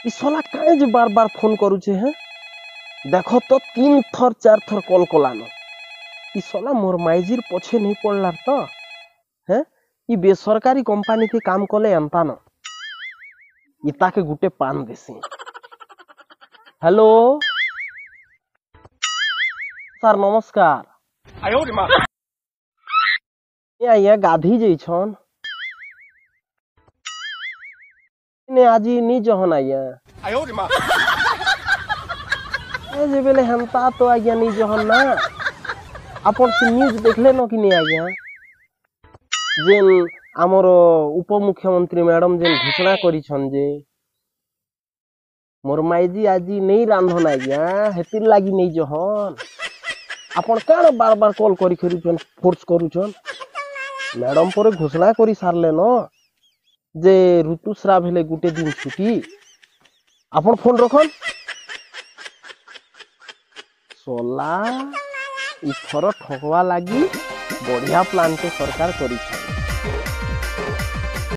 इ साला काहे जे बार बार फोन करूचे हैं देखो तो 3 थर 4 थर कॉल कलानो इ साला मोर माइजीर पछे नहीं पड़लार तो हैं इ बेसरकारी कंपनी के काम कले एंता न इताके गुटे पान देसी हेलो सर नमस्कार या गाधी जैछन ने आजी नी जहन आया ए जे बेले हंता तो आज्ञा नी जहन ना अपन से न्यूज देखले न कि नहीं आज्ञा जेन आमर उप मुख्यमंत्री मैडम जेन घोषणा करिछन जे मोर माइजी आजी नहीं रांधन आज्ञा हेतिर लागी नहीं जहन अपन काण बार बार कॉल करी करूछन फोर्स करूछन मैडम पर घोषणा करी सारले न जे ऋतुस्राव हेले गुटे दिन छुट्टी अपन फोन रखन सोला इथर ठकवा लगी बढ़िया प्लान के सरकार करी